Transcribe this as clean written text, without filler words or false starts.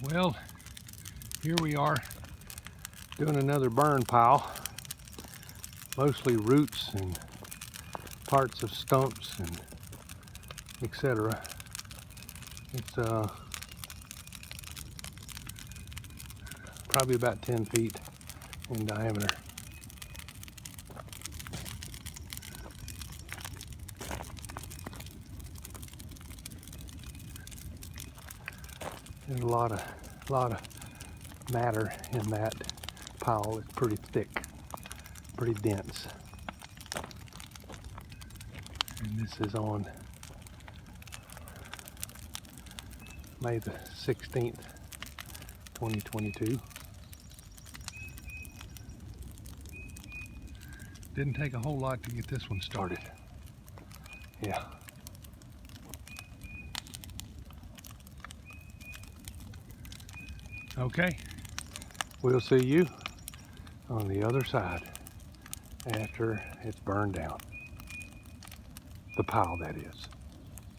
Well, here we are doing another burn pile, mostly roots and parts of stumps and etc. It's probably about 10 feet in diameter. There's a lot of matter in that pile. It's pretty thick, pretty dense. And this is on May the 16th, 2022. Didn't take a whole lot to get this one started. Yeah. Okay, we'll see you on the other side after it's burned down. The pile, that is.